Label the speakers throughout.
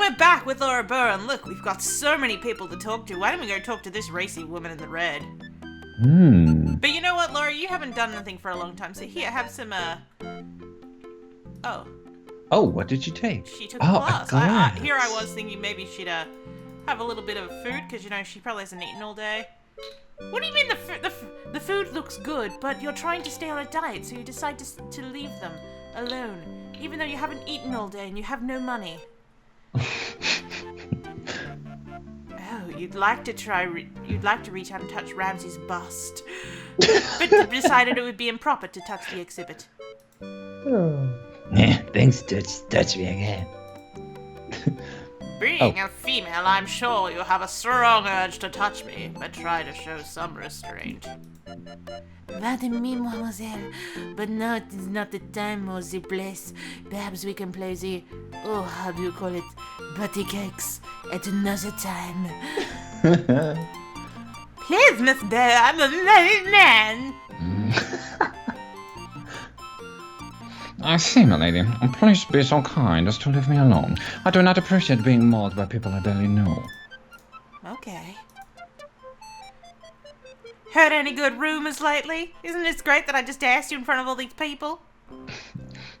Speaker 1: we're back with Laura Burr, and look, we've got so many people to talk to. Why don't we go talk to this racy woman in the red? But you know what, Laura? You haven't done anything for a long time, so here, have some, Oh.
Speaker 2: Oh, what did you take?
Speaker 1: She took a glass.
Speaker 2: A
Speaker 1: Here I was thinking maybe she'd, have a little bit of food, because, you know, she probably hasn't eaten all day. What do you mean the food looks good, but you're trying to stay on a diet, so you decide to leave them alone, even though you haven't eaten all day and you have no money? Oh, you'd like to reach out and touch Ramsay's bust, but decided it would be improper to touch the exhibit.
Speaker 2: Yeah, thanks, touch me again.
Speaker 1: Being a female, I'm sure you have a strong urge to touch me, but try to show some restraint. Pardon me, mademoiselle, but now it is not the time or the place. Perhaps we can play the, how do you call it, butty cakes at another time. Please, Miss Bear, I'm a married man.
Speaker 2: I see, my lady. Please be so kind as to leave me alone. I do not appreciate being mauled by people I barely know.
Speaker 1: Okay. Heard any good rumors lately? Isn't it great that I just asked you in front of all these people?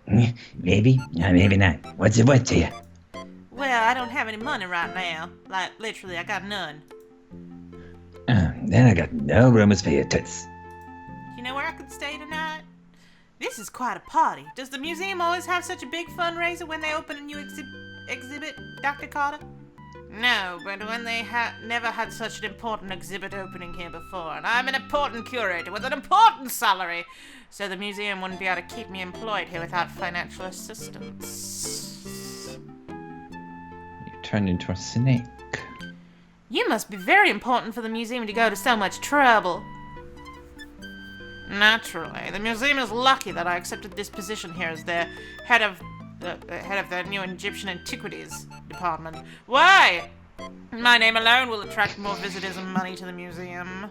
Speaker 3: Maybe, maybe not. What's it worth to you?
Speaker 1: Well, I don't have any money right now. Like, literally, I got none.
Speaker 3: Then I got no rumors for your toots.
Speaker 1: You know where I could stay tonight? This is quite a party. Does the museum always have such a big fundraiser when they open a new exhibit, Dr. Carter? No, but when they never had such an important exhibit opening here before, and I'm an important curator with an important salary, so the museum wouldn't be able to keep me employed here without financial assistance.
Speaker 2: You turned into a snake.
Speaker 1: You must be very important for the museum to go to so much trouble. Naturally, the museum is lucky that I accepted this position here as their head of their new Egyptian antiquities department. Why? My name alone will attract more visitors and money to the museum.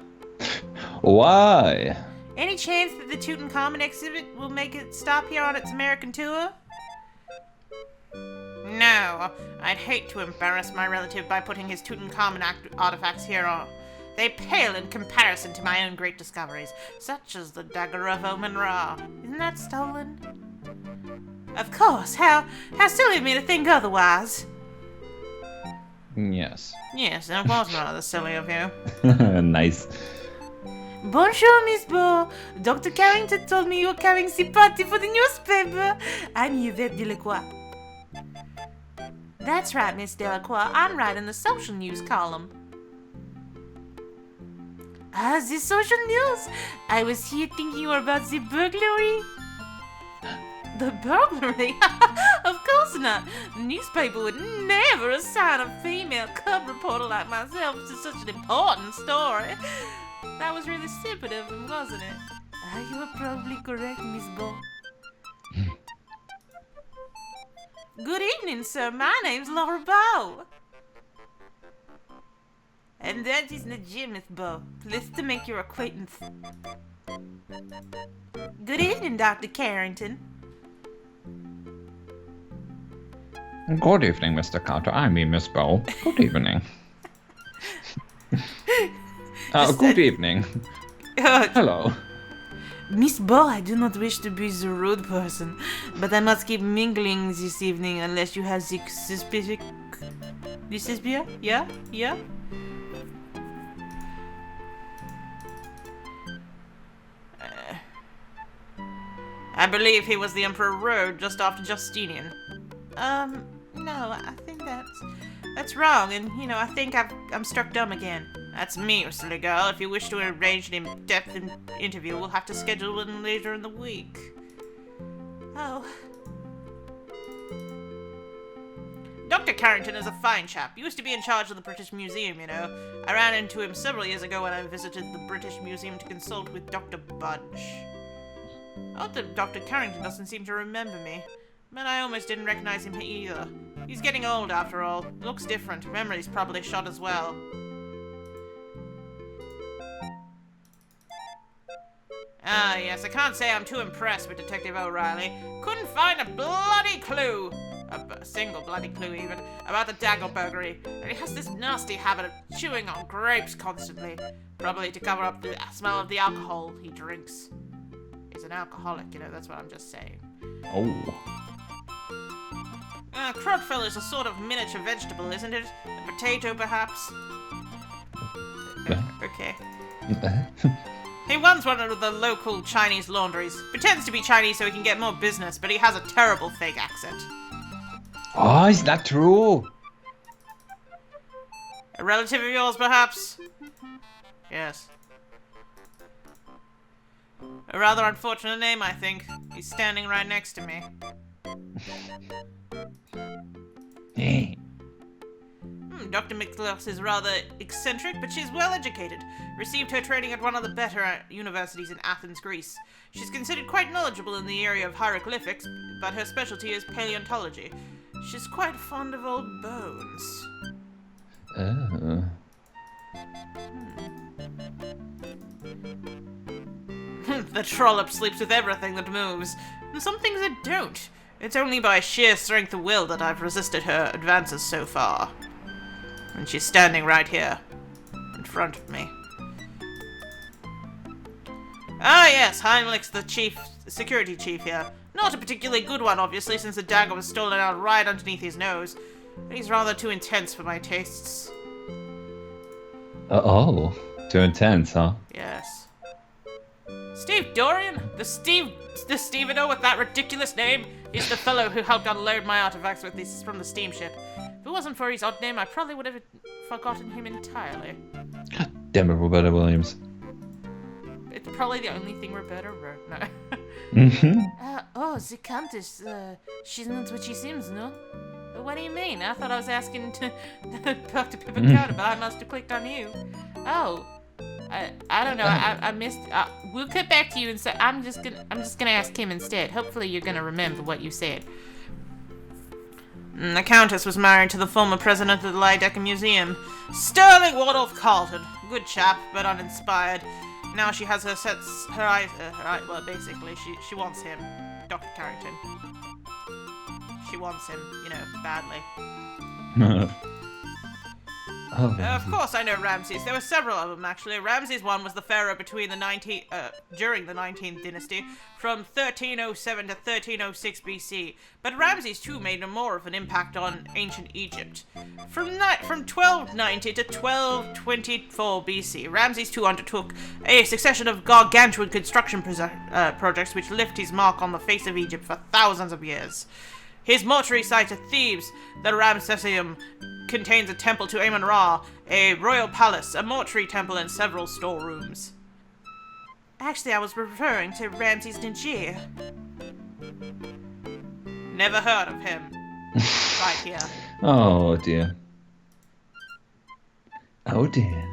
Speaker 2: Why?
Speaker 1: Any chance that the Tutankhamun exhibit will make it stop here on its American tour? No, I'd hate to embarrass my relative by putting his Tutankhamun artifacts here on. They pale in comparison to my own great discoveries, such as the Dagger of Amon. Isn't that stolen? Of course. How silly of me to think otherwise.
Speaker 2: Yes.
Speaker 1: Yes, it was rather silly of you.
Speaker 2: Nice.
Speaker 1: Bonjour, Miss Beau. Dr. Carrington told me you were carrying the party for the newspaper. I'm Yvette Delacroix. That's right, Miss Delacroix. I'm writing the social news column. Ah, the social news! I was here thinking about the burglary. The burglary? Of course not. The newspaper would never assign a female cub reporter like myself to such an important story. That was really stupid of him, wasn't it? You are probably correct, Miss Beau. Good evening, sir. My name's Laura Beau. And that is Najee, Miss Beau. Pleased to make your acquaintance. Good evening, Dr. Carrington.
Speaker 2: Good evening, Mr. Carter. I mean, Miss Beau. Good evening. Good evening. Hello.
Speaker 1: Miss Beau, I do not wish to be the rude person, but I must keep mingling this evening unless you have the specific... This is beer? Yeah? Yeah? I believe he was the Emperor Road just after Justinian. No, I think that's wrong, and, you know, I think I'm struck dumb again. That's me, you silly girl. If you wish to arrange an in-depth interview, we'll have to schedule one later in the week. Oh. Dr. Carrington is a fine chap. He used to be in charge of the British Museum, you know. I ran into him several years ago when I visited the British Museum to consult with Dr. Budge. Dr. Carrington doesn't seem to remember me, but I almost didn't recognize him either. He's getting old, after all. Looks different. Memory's probably shot as well. Ah, yes, I can't say I'm too impressed with Detective O'Reilly. Couldn't find a bloody clue. a single bloody clue even, about the Dagger burglary, and he has this nasty habit of chewing on grapes constantly, probably to cover up the smell of the alcohol he drinks. He's an alcoholic, you know, that's what I'm just saying.
Speaker 2: Oh.
Speaker 1: Crudfell is a sort of miniature vegetable, isn't it? A potato, perhaps? Okay. He runs one of the local Chinese laundries. Pretends to be Chinese so he can get more business, but he has a terrible fake accent.
Speaker 2: Oh, is that true?
Speaker 1: A relative of yours, perhaps? Yes. A rather unfortunate name, I think. He's standing right next to me.
Speaker 2: Hey.
Speaker 1: Dr. McGloss is rather eccentric, but she's well educated. Received her training at one of the better universities in Athens, Greece. She's considered quite knowledgeable in the area of hieroglyphics, but her specialty is paleontology. She's quite fond of old bones.
Speaker 2: Oh.
Speaker 1: The trollop sleeps with everything that moves, and some things that don't. It's only by sheer strength of will that I've resisted her advances so far. And she's standing right here, in front of me. Ah yes, Heinrich's the security chief here. Not a particularly good one, obviously, since the dagger was stolen out right underneath his nose. But he's rather too intense for my tastes.
Speaker 2: Oh. Too intense, huh?
Speaker 1: Yes. Steve Dorian? The Stevedore with that ridiculous name? He's the fellow who helped unload my artifacts with this from the steamship. If it wasn't for his odd name, I probably would have forgotten him entirely.
Speaker 2: Damn it, Roberta Williams.
Speaker 1: It's probably the only thing Roberta wrote. No. The Countess, she's not what she seems, no? What do you mean? I thought I was asking to talk to Pipicata, but I must have clicked on you. Oh. I don't know. I missed. We'll get back to you and say. I'm just gonna ask him instead. Hopefully, you're gonna remember what you said. The Countess was married to the former president of the Lydecker Museum, Sterling Wardolph Carlton. Good chap, but uninspired. Now she has her eyes. Well, basically, she wants him, Dr. Carrington. She wants him, you know, badly. Of course I know Ramses. There were several of them, actually. Ramses I was the pharaoh during the 19th dynasty, from 1307 to 1306 BC. But Ramses II made more of an impact on ancient Egypt. From 1290 to 1224 BC, Ramses II undertook a succession of gargantuan construction projects which left his mark on the face of Egypt for thousands of years. His mortuary site at Thebes, the Ramesseum, contains a temple to Amon-Ra, a royal palace, a mortuary temple, and several storerooms. Actually, I was referring to Ramses Niger. Never heard of him. Right here.
Speaker 2: Oh dear. Oh dear.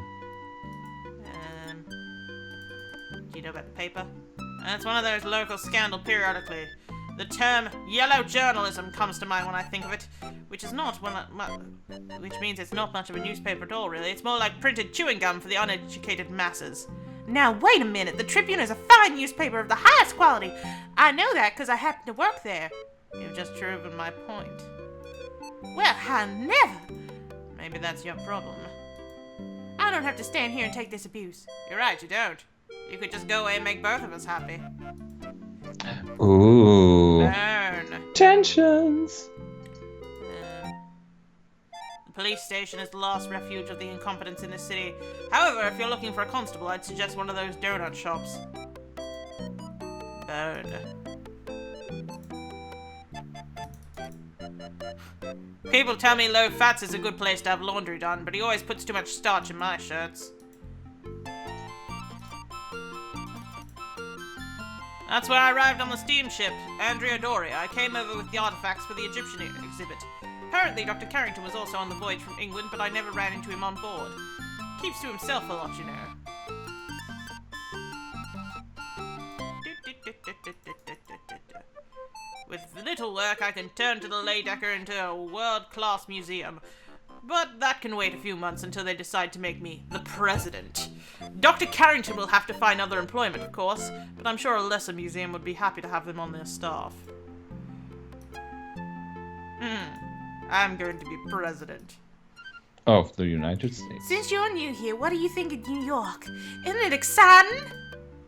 Speaker 1: Do you know about the paper? It's one of those local scandal periodically. The term yellow journalism comes to mind when I think of it, which means it's not much of a newspaper at all, really. It's more like printed chewing gum for the uneducated masses. Now, wait a minute. The Tribune is a fine newspaper of the highest quality. I know that because I happen to work there. You've just proven my point. Well, I never. Maybe that's your problem. I don't have to stand here and take this abuse. You're right, you don't. You could just go away and make both of us happy.
Speaker 2: Ooh.
Speaker 1: Burn.
Speaker 2: Tensions.
Speaker 1: The police station is the last refuge of the incompetents in this city. However, if you're looking for a constable, I'd suggest one of those donut shops. Burn. People tell me Low Fats is a good place to have laundry done, but he always puts too much starch in my shirts. That's where I arrived on the steamship, Andrea Doria. I came over with the artifacts for the Egyptian exhibit. Apparently, Dr. Carrington was also on the voyage from England, but I never ran into him on board. Keeps to himself a lot, you know. With little work, I can turn to the Lydecker into a world-class museum. But that can wait a few months until they decide to make me the president. Dr. Carrington will have to find other employment, of course, but I'm sure a lesser museum would be happy to have them on their staff. I'm going to be president.
Speaker 2: Of the United States.
Speaker 1: Since you're new here, what do you think of New York? Isn't it exciting?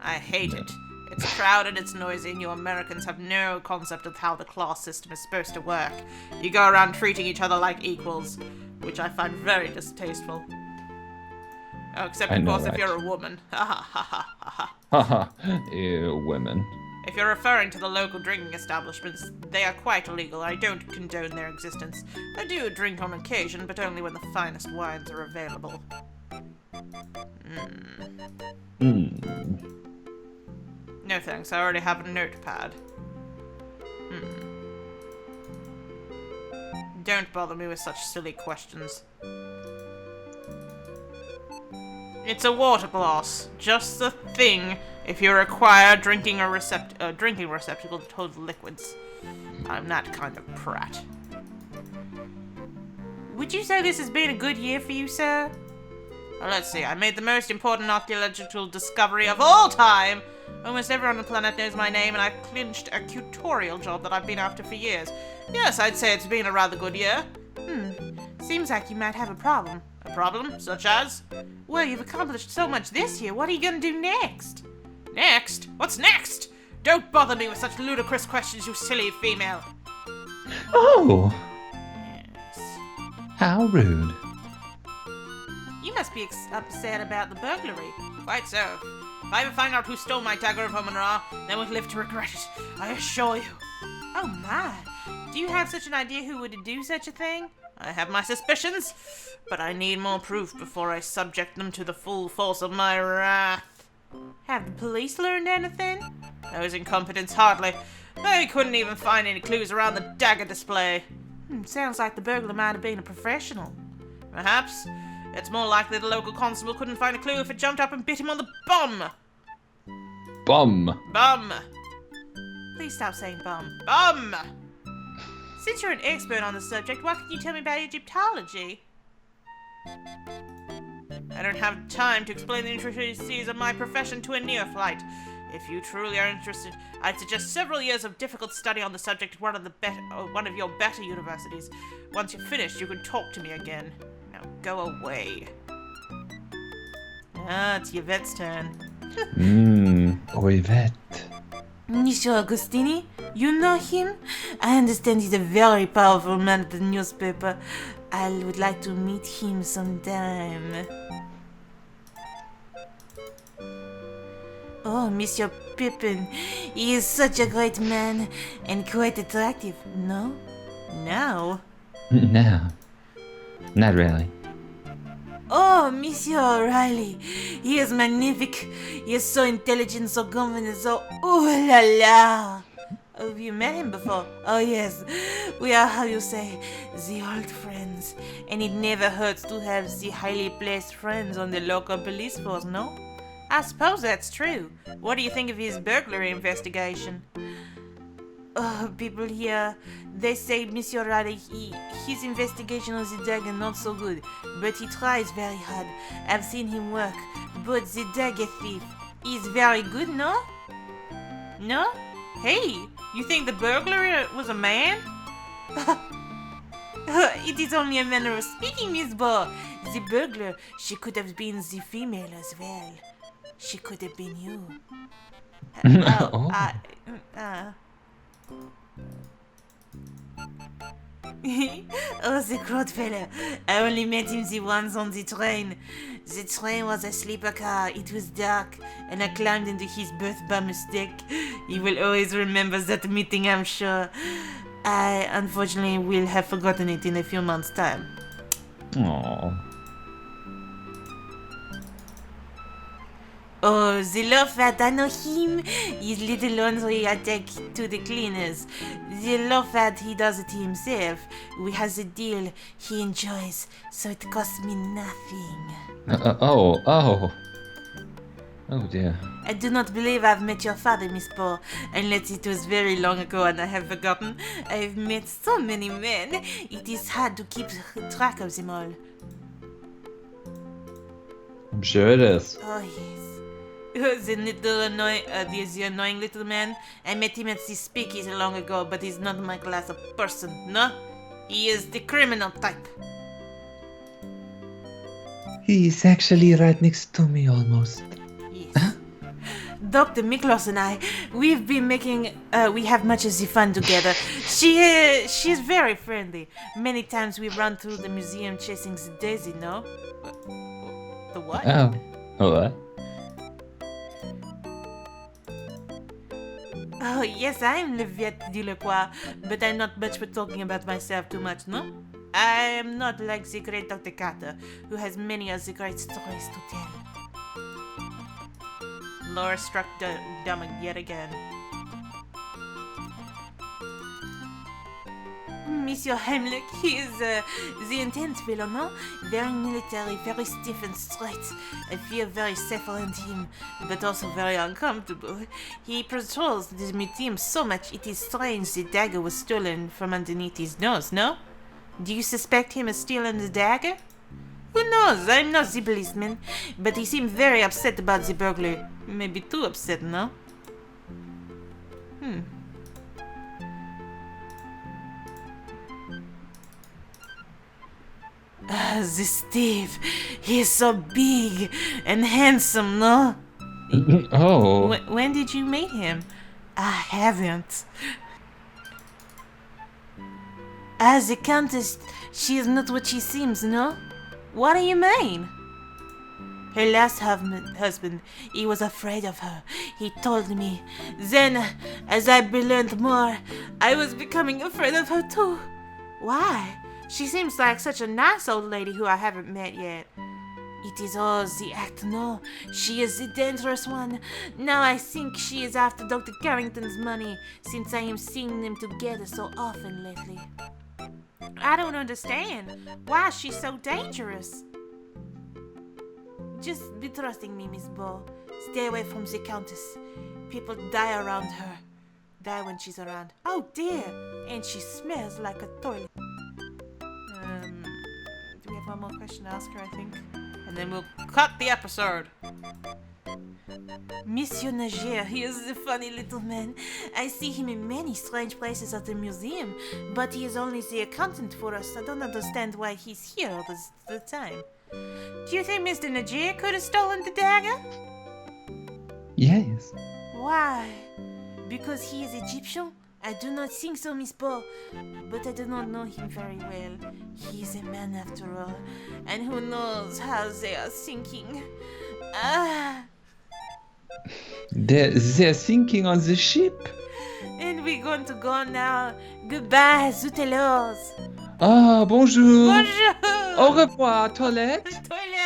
Speaker 1: I hate it. It's crowded, it's noisy, and you Americans have no concept of how the class system is supposed to work. You go around treating each other like equals, which I find very distasteful. Oh, except of course if you're a woman. Ha ha ha ha ha.
Speaker 2: Haha, women.
Speaker 1: If you're referring to the local drinking establishments, they are quite illegal. I don't condone their existence. I do drink on occasion, but only when the finest wines are available. No thanks, I already have a notepad. Don't bother me with such silly questions. It's a water glass. Just the thing if you require drinking receptacle to hold liquids. I'm that kind of prat. Would you say this has been a good year for you, sir? Well, let's see. I made the most important archaeological discovery of all time. Almost everyone on the planet knows my name, and I've clinched a tutorial job that I've been after for years. Yes, I'd say it's been a rather good year. Seems like you might have a problem. A problem? Such as? Well, you've accomplished so much this year. What are you gonna do next? Next? What's next? Don't bother me with such ludicrous questions, you silly female.
Speaker 3: Oh,
Speaker 1: Yes.
Speaker 3: how rude.
Speaker 1: You must be upset about the burglary. Quite so. If I ever find out who stole my Dagger of Amon, then we'll live to regret it. I assure you. Oh my. Do you have such an idea who would do such a thing? I have my suspicions, but I need more proof before I subject them to the full force of my wrath. Have the police learned anything? Those incompetents hardly. They couldn't even find any clues around the dagger display. Sounds like the burglar might have been a professional. Perhaps. It's more likely the local constable couldn't find a clue if it jumped up and bit him on the bum.
Speaker 2: Bum.
Speaker 1: Bum. Please stop saying bum. Bum! Since you're an expert on the subject, what can you tell me about Egyptology? I don't have time to explain the intricacies of my profession to a neophyte. If you truly are interested, I'd suggest several years of difficult study on the subject at one of your better universities. Once you're finished, you can talk to me again. Now go away. It's Yvette's turn.
Speaker 3: Yvette.
Speaker 1: Monsieur Agostini, you know him? I understand he's a very powerful man at the newspaper. I would like to meet him sometime. Oh, Monsieur Pippin, he is such a great man and quite attractive, no? No?
Speaker 3: No, not really.
Speaker 1: Oh, Monsieur O'Reilly, he is magnific. He is so intelligent, so confident, so ooh la la. Have you met him before? Oh yes, we are, how you say, the old friends. And it never hurts to have the highly placed friends on the local police force, no? I suppose that's true. What do you think of his burglary investigation? Oh, people here, they say Monsieur O'Reilly, his investigation of the dagger not so good, but he tries very hard. I've seen him work, but the dagger thief is very good, no? No? Hey, you think the burglar was a man? It is only a manner of speaking, Miss Bo. The burglar, she could have been the female as well. She could have been you. Oh, the crowd fellow. I only met him the once on the train. The train was a sleeper car. It was dark, and I climbed into his berth by mistake. He will always remember that meeting, I'm sure. I, unfortunately, will have forgotten it in a few months' time.
Speaker 2: Aww.
Speaker 1: Oh, the low fat, I know him. His little laundry I take to the cleaners. The low fat, he does it himself. We has a deal he enjoys, so it costs me nothing.
Speaker 2: Oh dear.
Speaker 1: I do not believe I've met your father, Miss Paul, unless it was very long ago and I have forgotten. I've met so many men, it is hard to keep track of them all.
Speaker 3: I'm sure it is.
Speaker 1: Oh, yes. The annoying little man. I met him at the speakeasy long ago, but he's not my class of person, no? He is the criminal type.
Speaker 3: He's actually right next to me almost.
Speaker 1: Yes. Dr. Miklos and I, we've been making, we have much of the fun together. She's very friendly. Many times we run through the museum chasing the daisy, no? The what?
Speaker 3: Oh. What?
Speaker 1: Oh, yes, I'm Leviette Delacroix, but I'm not much for talking about myself too much, no? I am not like the great Dr. Carter, who has many of the great stories to tell. Laura struck dumb yet again. Monsieur Heimlich, he is the intense fellow, no? Very military, very stiff and straight. I feel very safe around him, but also very uncomfortable. He patrols the museum so much it is strange the dagger was stolen from underneath his nose, no? Do you suspect him of stealing the dagger? Who knows? I'm not the policeman, but he seemed very upset about the burglary. Maybe too upset, no? This thief, he is so big and handsome, no?
Speaker 2: Oh.
Speaker 1: When did you meet him? I haven't. As a countess, she is not what she seems, no? What do you mean? Her last husband, he was afraid of her. He told me. Then, as I learned more, I was becoming afraid of her too. Why? She seems like such a nice old lady who I haven't met yet. It is all the act, no? She is the dangerous one. Now I think she is after Dr. Carrington's money, since I am seeing them together so often lately. I don't understand. Why is she so dangerous? Just be trusting me, Miss Ball. Stay away from the Countess. People die around her. Die when she's around. Oh dear! And she smells like a toilet. Do we have one more question to ask her, I think? And then we'll cut the episode. Monsieur Nagier, he is a funny little man. I see him in many strange places at the museum, but he is only the accountant for us. I don't understand why he's here all the time. Do you think Mr. Nagier could have stolen the dagger?
Speaker 3: Yes.
Speaker 1: Why? Because he is Egyptian? I do not think so, Miss Paul, but I do not know him very well. He is a man after all, and who knows how they are thinking.
Speaker 3: They're sinking on the ship.
Speaker 1: And we're going to go now. Goodbye, zut alors.
Speaker 3: Ah, bonjour.
Speaker 1: Bonjour.
Speaker 3: Au revoir, Toilette.
Speaker 1: Toilette.